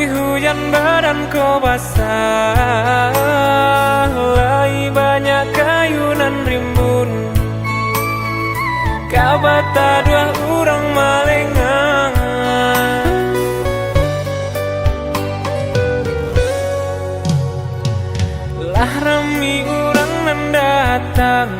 Takui hujan badanku basah, lai banyak kayunan rimbun. Kabata dua orang malengang, lah rami orang nan datang,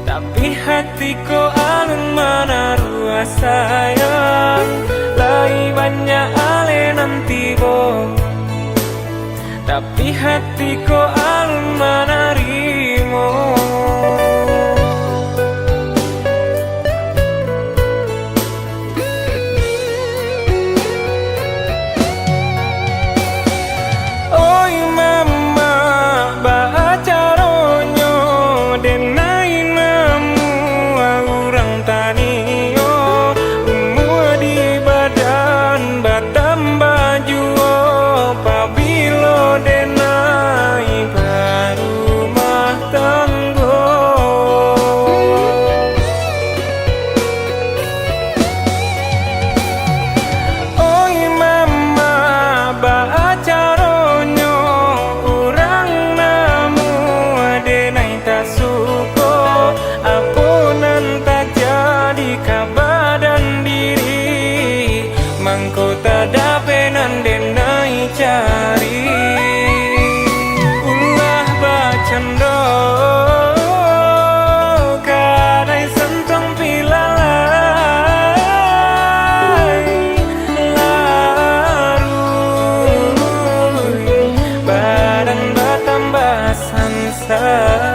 tapi hatiku alun menaruh sayang. Lai banyak ale nanti bo, tapi hatiku alun menarimo. Oi mama baca ronyo denai namu orang tanio. Batam baju pabilo denai barumah tanggo. Oi mama baca ronyo orang namu denai tak suko apunan tak jadi kabadan diri. Mangko tada penan denai cari ulah bacando kadai sentong pilalai larui badan batambah sansai.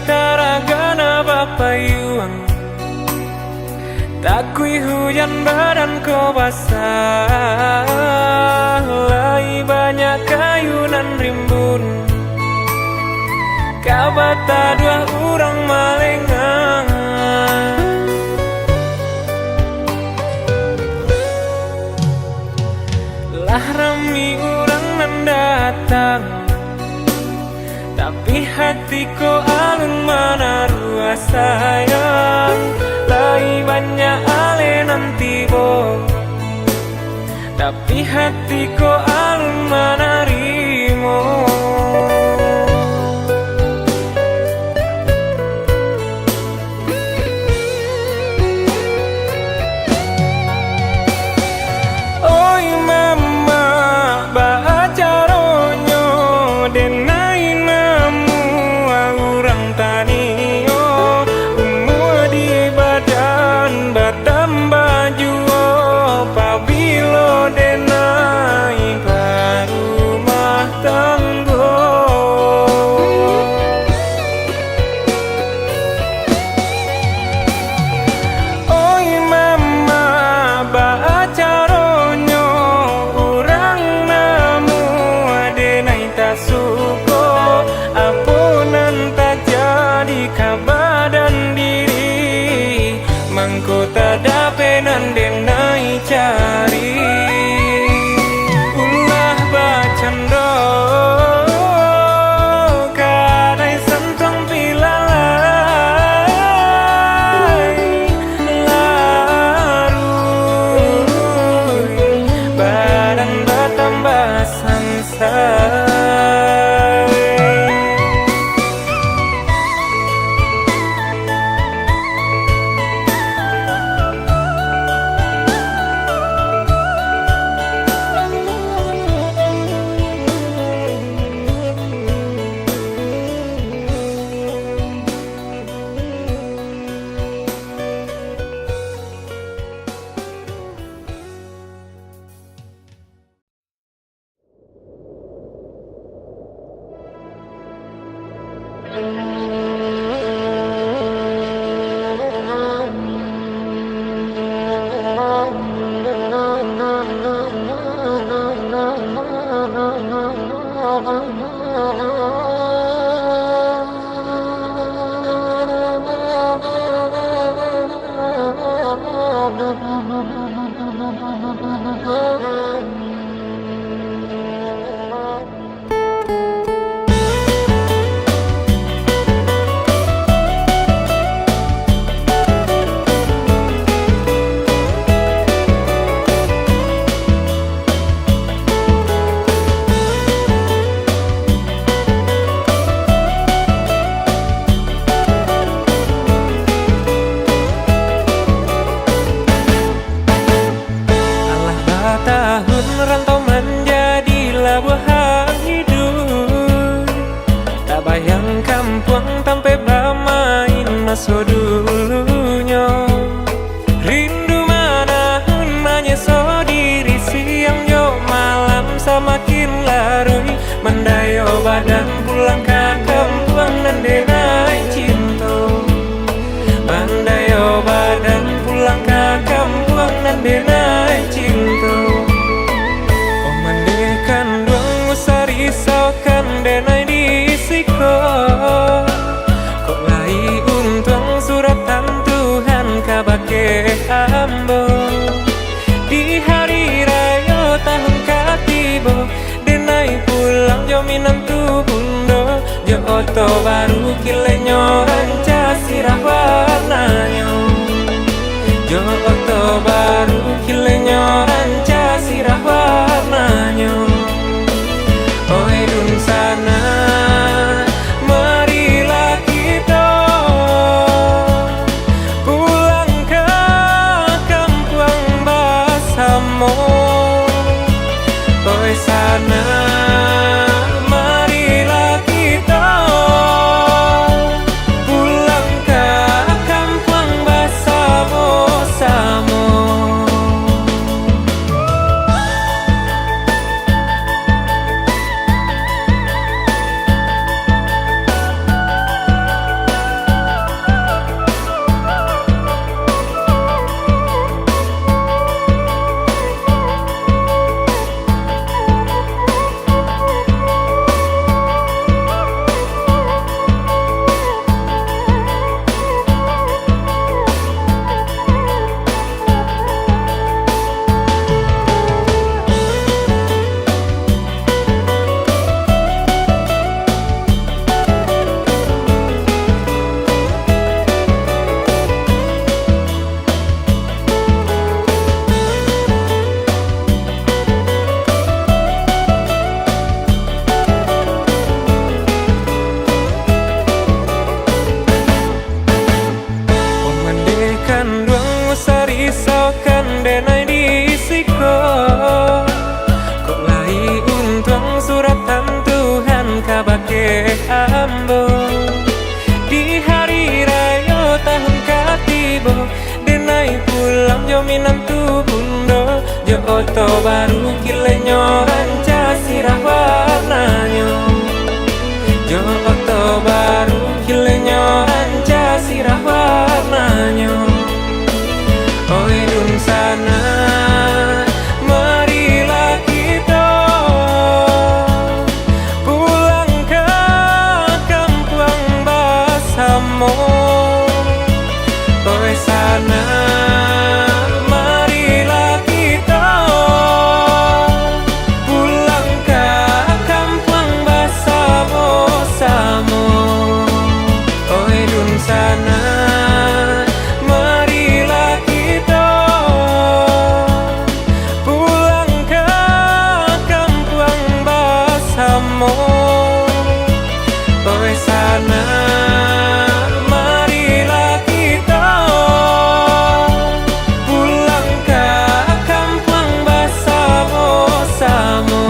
Taragana bapayuang, takui hujan badanku basah, lai banyak kayunan rimbun. Kabata dua orang malengang, lah rami orang nan datang, tapi hatiku alun menaruh sayang. Lai banyak ale nanti bo, tapi hatiku alun menarimo. Oi mama baca ronyo denai namu orang tanio. Umur di badan batam baju pabilo denai barumah oto baru kilenyo ranca sirah warnanya. Jo oto baru kilenyo ranca sirah warnanya. Oi dun sana marilah kita pulang ke kampung Basamo. Oi sana marilah kita pulang ke kampung Basamo Samo. Risaukan denai disiko, kok lai untung suratan Tuhan kabake ambo. Di hari raya tahun katibo, denai pulang jo minantu bundo. Jo oto baru kilenyo ranca sirah warnanya. Jo oto baru kilenyo ranca sirah warnanya. Oi dun sana marilah kita pulang ke kampung Basamo. Oi sana marilah kita pulang ke kampung Basamo Samo. Oi dun sana oi sana marilah kita pulang ke kampung Basamo Samo.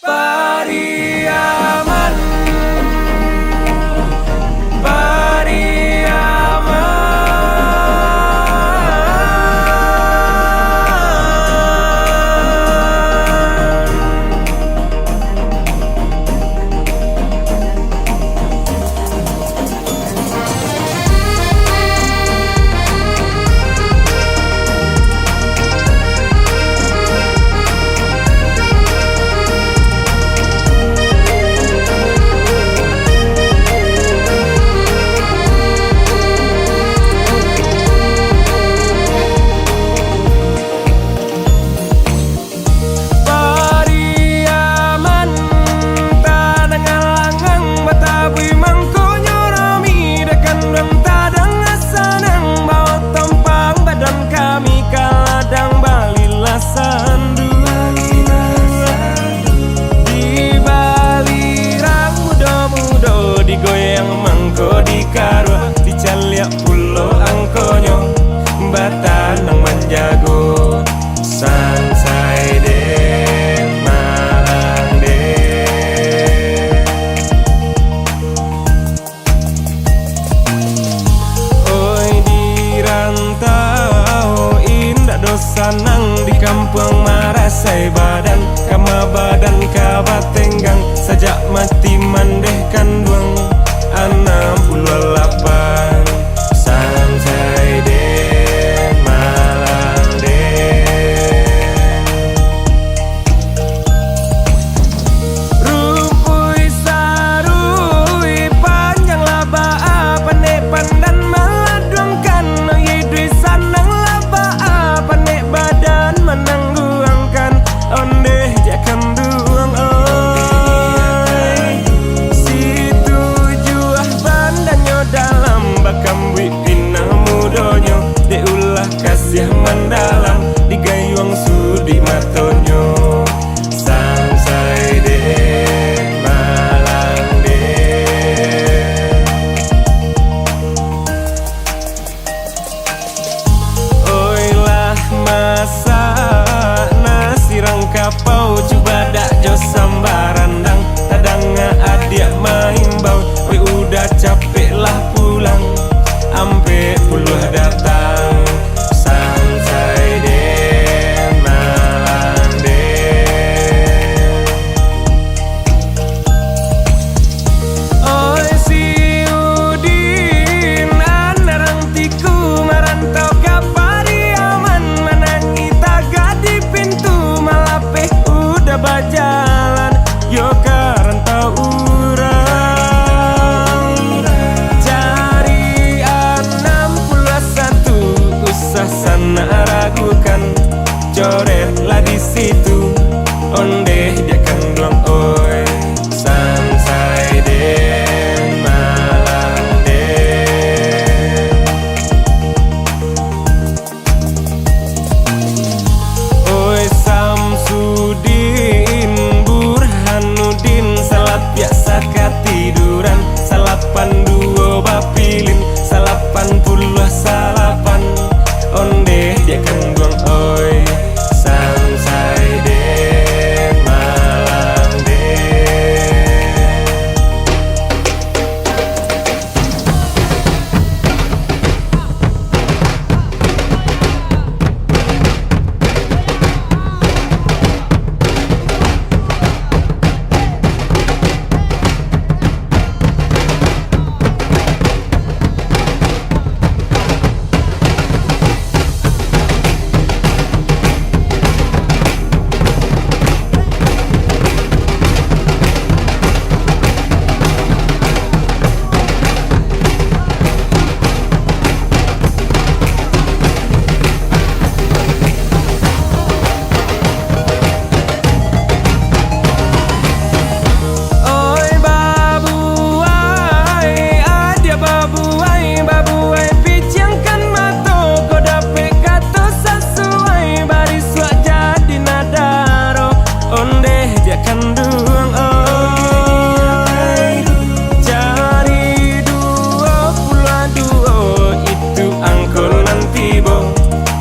Pariaman, Batanang Manjago Sansai Den Malang. sai badan kama badan kaba tenggang sajak mati mandehkan duang 68 Sansai den malang den Rupui sarui panjang laba pandai pandan meladungkan Yidui sanang laba pandai badan menangguangkan Ondeh jakan duang oi Situ juah bandanyo dalam bakam wipina mudonyo Deulah kasih mendalam digayuang sudi matonyo Sansai den malang den Oilah masa nasi rangkapau coba dak jo sambarandang tadanga adia maimbau oi udah capek lah pulang ampe puluh datang Sansai den malang den Oi si Udin anarang tiku marantau kapariaman menangi taga di pintu malapeh udah bajalan yo karantau urang cari 61 usah sana ragukan coretlah di situ ondeh dia kan duang oi Sansai den malang den Oi Samsudin Burhanuddin salat biasa katiduran salapan duo bapilin salapan puluh salapan ondeh dia kan duang oi Sansai den malang den Oi babuai adia babuai piciangkan mato kau dapet kata sesuai baris wak jadi nadaro ondeh dia kan duang oi cari 22 itu angkol nanti bo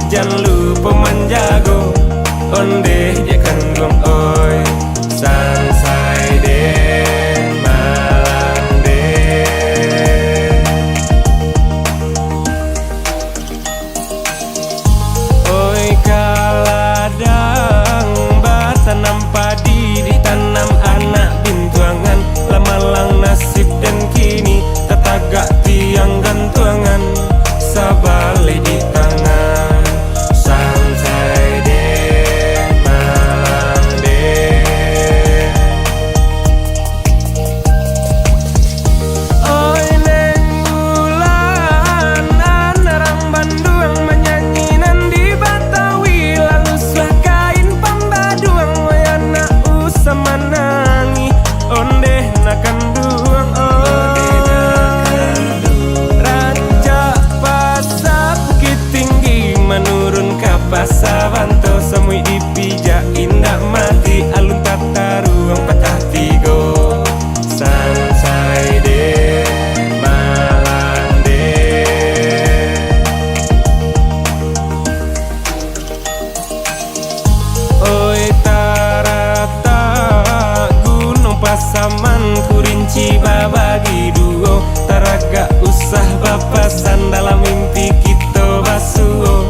jangan lupa menjago ondeh dia kan duang oi Sansai den malang den Oi kaladang batanam padi ditanam anak bintuangan lamalang nasib dan kini tetagak tiang gantungan sabale di tangan Sansai den malang den Oi neng bulan anarang banduang menyanyi nandi Batawi lalu suah kain pambaduang wayana usah menangi ondeh nakan duang raja pasar Bukit Tinggi menurun ke Pasawanto semui dipijak indah mati alun tata ruang patah tigo Sansai den malang den Oi tarata gunung Pasaman kurinci babagi duo taraga usah bapasan dalam mimpi kita basuo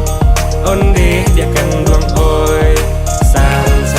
ondeh dia kan duang oi Sansai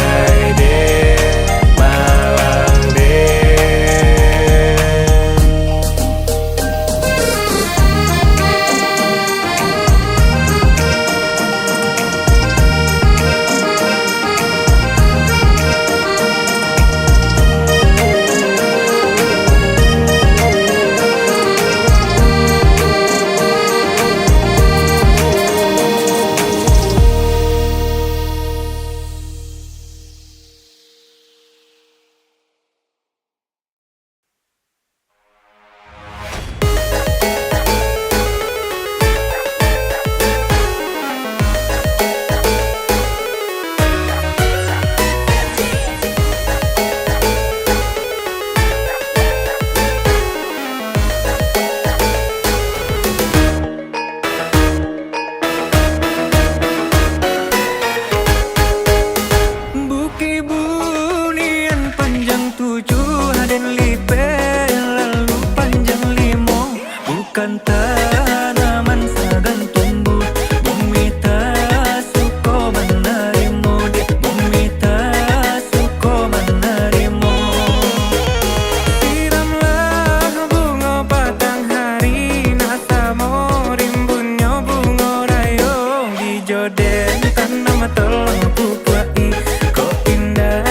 joden tanam tolong pupuai. Ko indah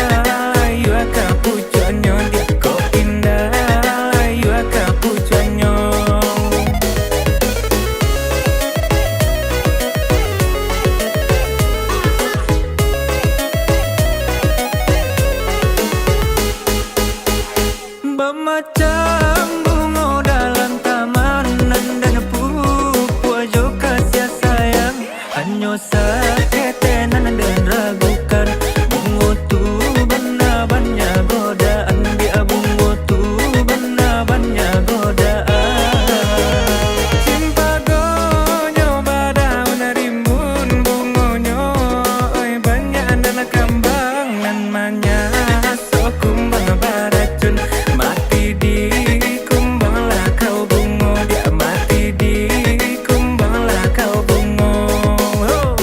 yu akapuchonyo dia. Ko indah yu akapuchonyo. Bermacam bunga dalam taman dan pupuajo kasih sayang. Hanya saketenan dan ragukan. Bunga tu benar banyak godaan. Dia bunga tu benar banyak godaan. Cimpagonyo badaun rimbun bungonyo. Oi banyak dan kambang nan manya. So kumbang baracun. Mati di kumbanglah kau bungo. Dia mati di kumbanglah kau bungo. Oh.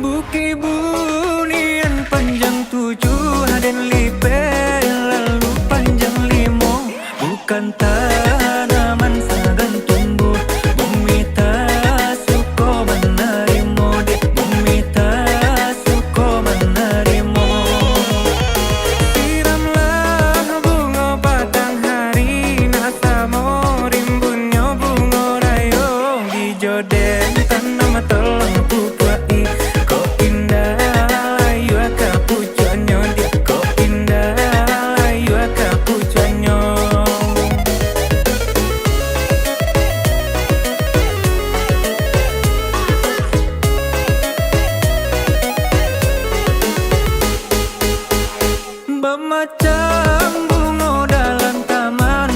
Buki bunian panjang 7 dan lipe lalu panjang 5. Bukan tanaman sagan tumbuh. Bumi tak suka menerima dek. Bumi tak suka menerima. Siramlah bunga batang hari. Nasamo rimbunnya bunga rayong. Di joden tanam tolong pupuai. Ko indah yu akapuchonyo dia. Ko indah yu akapuchonyo. Bermacam bunga dalam taman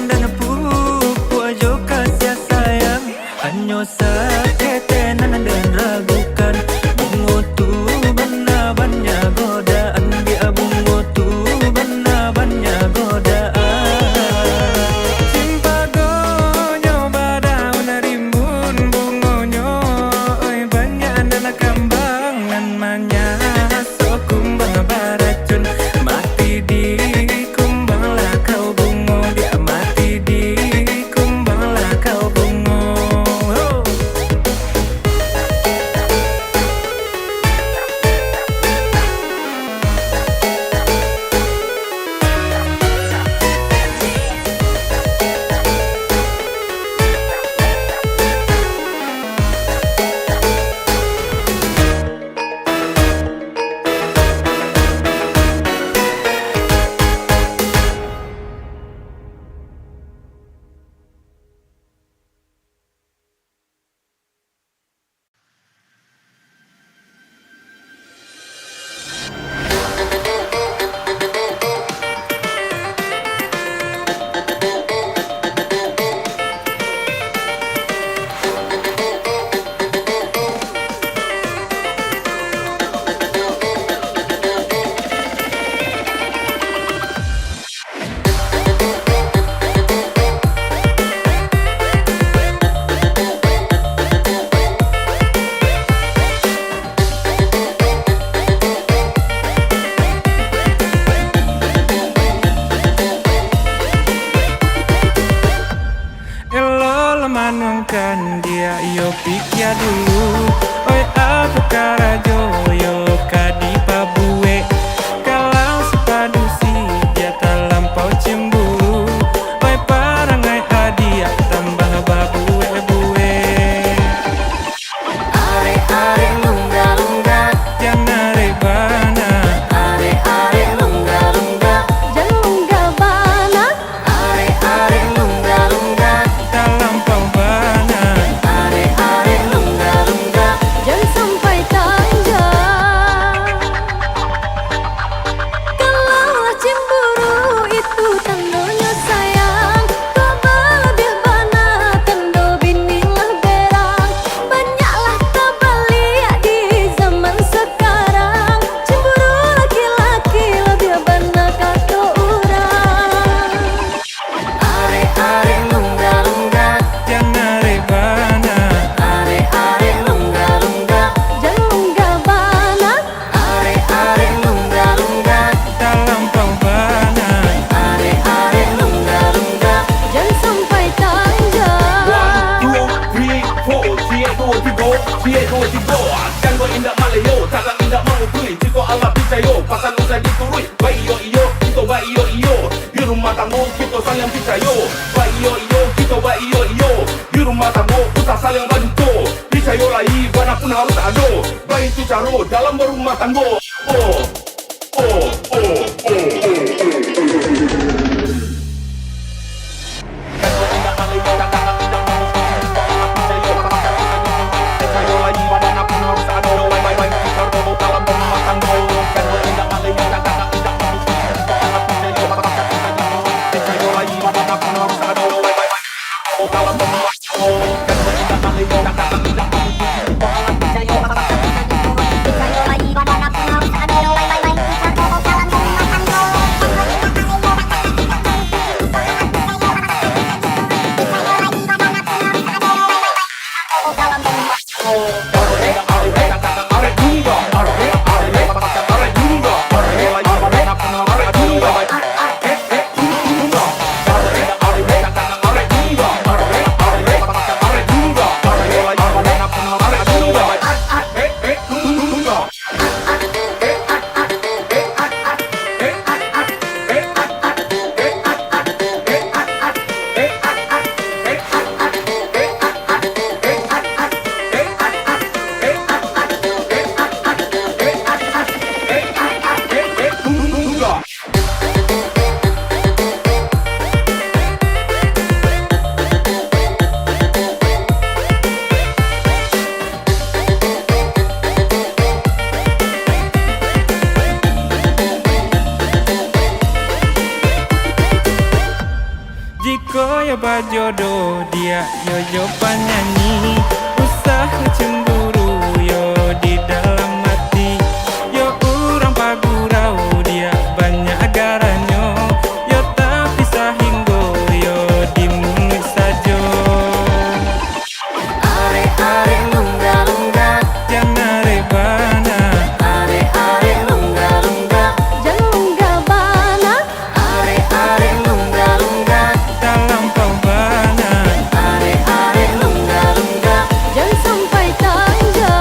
dan pupuajo kasih sayang. Hanya saketenan dan ragukan. Bunga tu benar banyak godaan. Dia bunga tu benar banyak godaan. Cimpagonyo badaun rimbun bungonyo. Oi banyak dan kambang nan manya. So kumbang baracun. Mati di kumbanglah kau bungo. Dia mati di kumbanglah kau bungo. Oh. Manuangkan dia yo pikir dulu. Oi apa karajo yo kadi pabue. Kalau sepadu si dia terlampau cemburu. Oi parangai hadiah tambah babue-bue. dua tiga, cie dua tiga. Kan gua indak malayo, takkan indak mau beli. Jika Allah percaya, pasal usah diturui. Baik yo iyo, kita baik yo iyo. Di rumah tangga kita saling percaya. Baik yo iyo, kita baik yo iyo. Di rumah tangga kita saling bantu. Percaya lagi, mana pun harus ada. Baik itu cara dalam berumah tangga. Oh, oh, oh, oh, oh. Jika ya bajodoh dia yo penyanyi, usaha cemburu yo di dalam hati. Yo urang pagurau dia banyak agaranyo, yo tapi sahinggo yo di mulut sajo. Are are lungga lungga, Jangan rebana, are are lungga lungga, jangan lungga bana. Are are lungga lungga, dalam pembana. are are lungga lungga, jangan sampai tanja.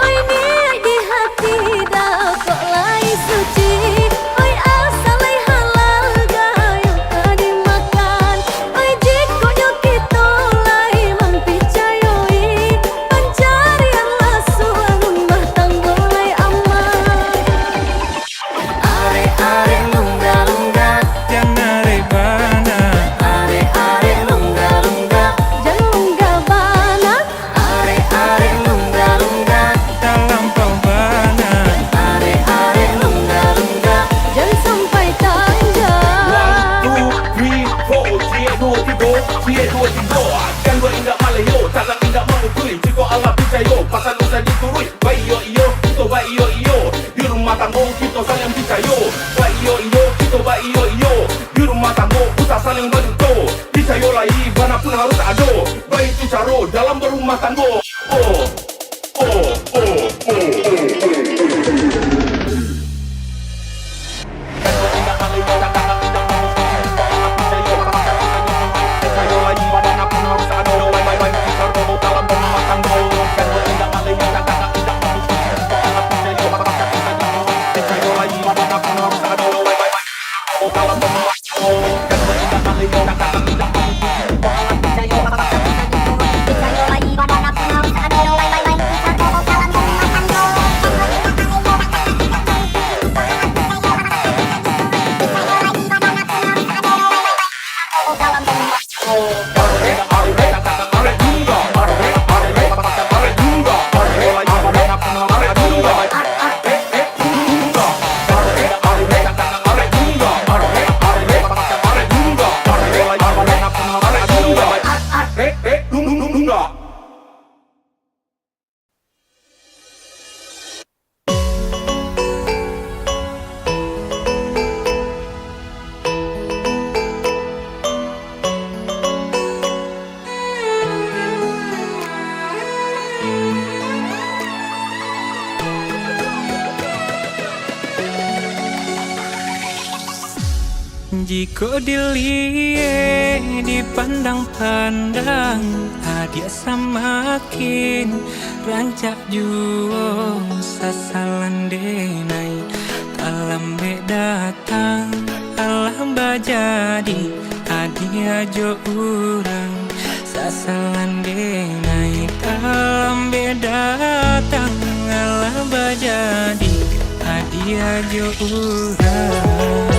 Oi niat di hati dah kok lai suci. Oi asal lai halal gayung tadi makan. Oi jiko yo kita lai mempercayai pencarian lasuan rumah tangga lai aman. Are are lungga lungga, Jangan rebana, are lungga lungga, jangan lungga bana. Are lungga lungga, dalam pembana. are lungga lungga, jangan sampai tanja. 1, 2, 3, 4, cie dua tiga, cie dua tiga. Kan gua indak malayo, takkan indak mau beli. Jika Allah percaya, pasal usah diturui. Baik yo iyo, kita baik yo iyo. Di rumah tangga kita saling percaya. Baik yo iyo, kita baik yo iyo. Di rumah tangga kita saling bantu. Percaya lagi, mana pun harus ada. Baik itu cara dalam berumah tangga. Oh, oh, oh, oh, oh, oh. Kok dilie dipandang-pandang Adia samakin rancak juo sasalan denai Talambe datang alam jadi Adia jo urang sasalan denai Talambe datang alam jadi Adia jo urang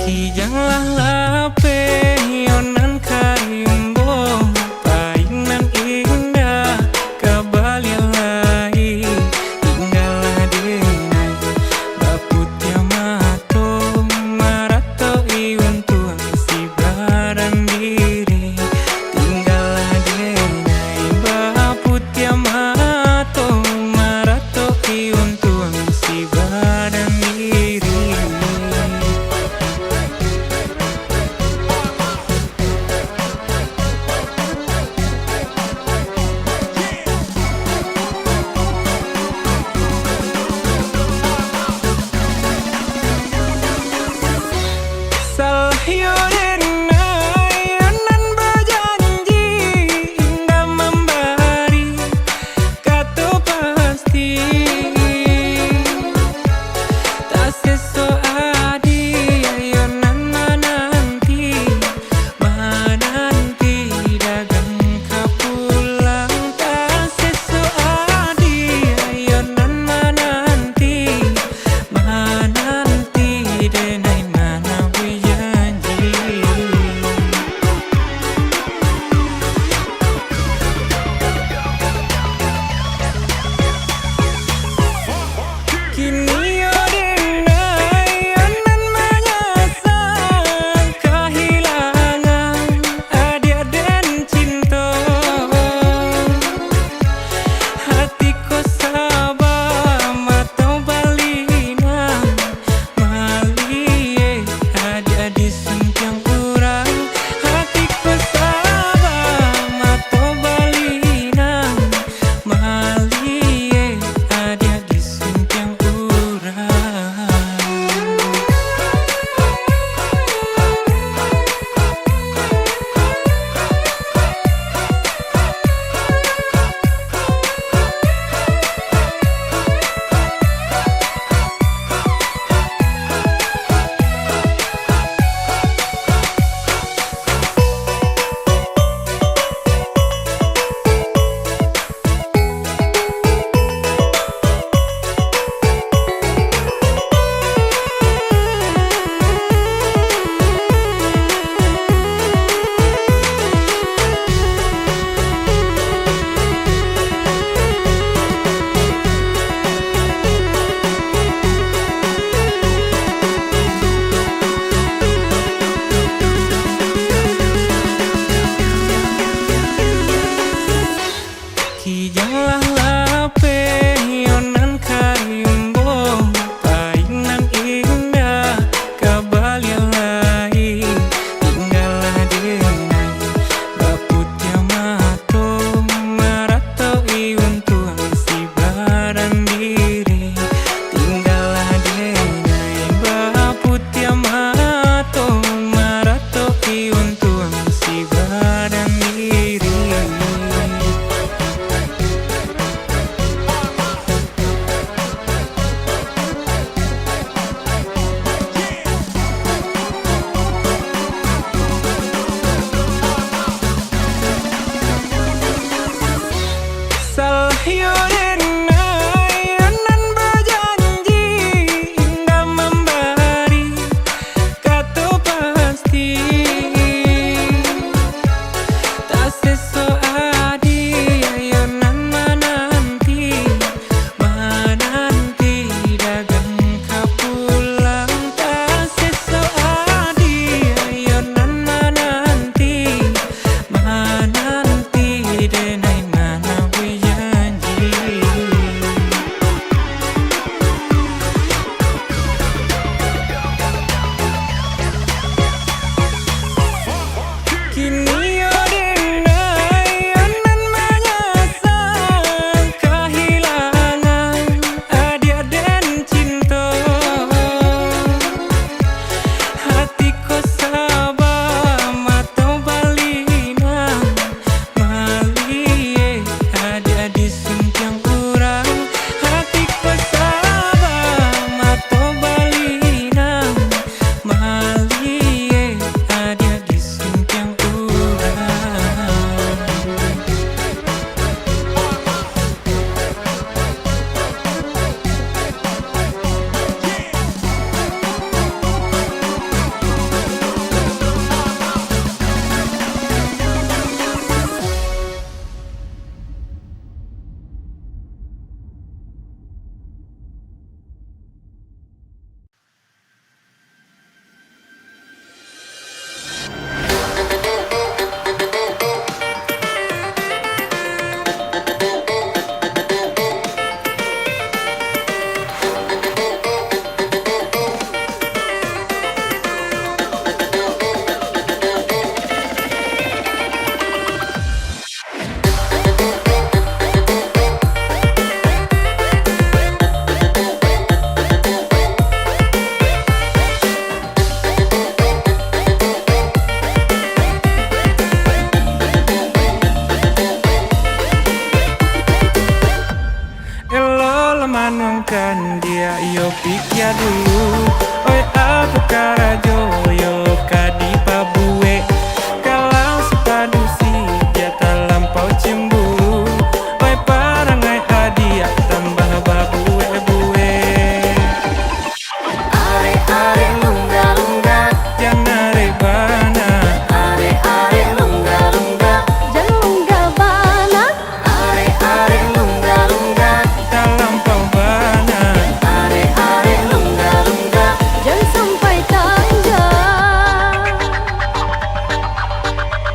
Kijanglah lape yonan karimbo Painan indah kabalilai Tinggallah denai baputnya mato Marato iwan tuang si baran diri manuangkan dia yo pikir dulu. Oi apa karajo yo kadi pabue. Kalau si padusi dia tak lampau cemburu. Oi parangai adia tambah babue-bue. Are lungga lungga, Jangan rebana. are lungga lungga, jangan lungga bana. Are lungga lungga, Tak lampau bana. are lungga lungga, jangan sampai tanja.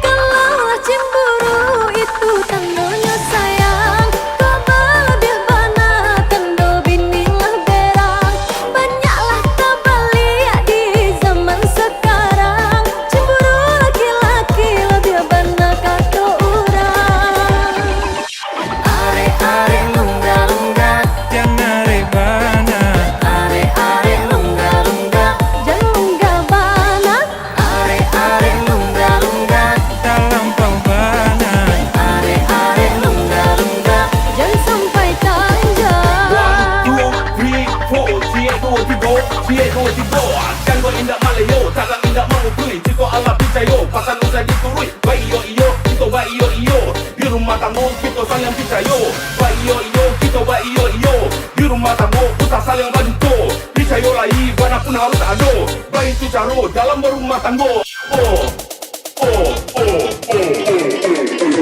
Kalau cemburu itu tandanya sayang, coba lebih bana tanda binilah berang. Banyaklah tabali di zaman sekarang, cemburu laki-laki lebih bana kata orang. Are lungga lungga, Jangan rebana. are lungga lungga, jangan lungga bana. Are lungga lungga, Tak lampau bana. are lungga lungga, jangan sampai tanja. 1, 2, 3, 4 Cie dua tiga Kan gua indak malayo Takkan indak mau beri Jika Allah percaya Pasal usah diturui Baik yo iyo Kita baik yo iyo Di rumah tangga Kita saling percaya Baik yo iyo Kita baik yo iyo Di rumah tangga Kita saling bantu Percaya lagi Mana pun harus ada Baik itu cara Dalam berumah tangga Oh Oh Oh Oh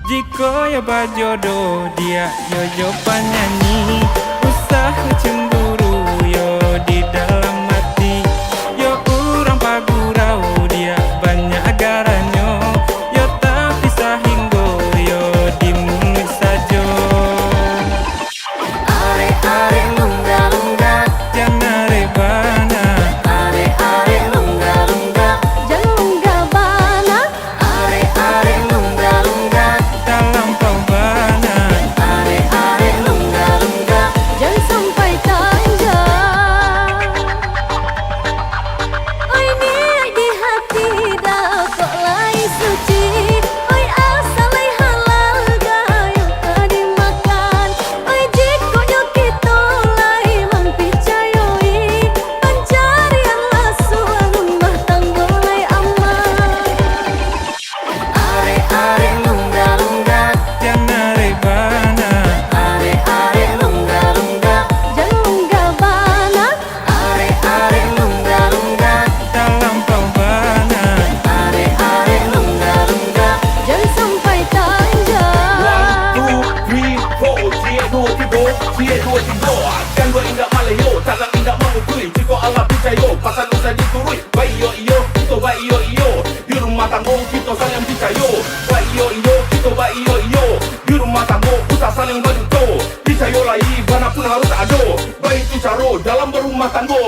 Jika ya bajodoh dia yo penyanyi. Usaha cemburu yo di dalam hati. Yo urang pagurau dia banyak agaranyo. Yo tapi sahinggo yo di mulut sajo. Are lungga lungga, Jangan rebana. are lungga lungga, jangan lungga bana. Are lungga lungga, Tak lampau bana. are lungga lungga, jangan sampai tanja. Oi niat di hati dah kok lai suci. Oi asal lai halal gayo tadi makan. Oi jiko yo kita lai mempercayai. Pencarian lasuan rumah tangga lai aman. Are lungga lungga, Jangan rebana. are lungga lungga, jangan lungga bana. Are lungga lungga, Tak lampau bana. are lungga lungga, jangan sampai tanja. 1, 2, 3, 4 Cie dua tiga Kan gua indak malayo Takkan indak mau beri Jika Allah percaya Pasal usah diturui Baik yo iyo Kita baik yo iyo Di rumah tangga Kita saling percaya Baik yo iyo Kita baik yo iyo Di rumah tangga Kita saling bantu Percaya lagi Mana pun harus ada Baik itu cara Dalam berumah tangga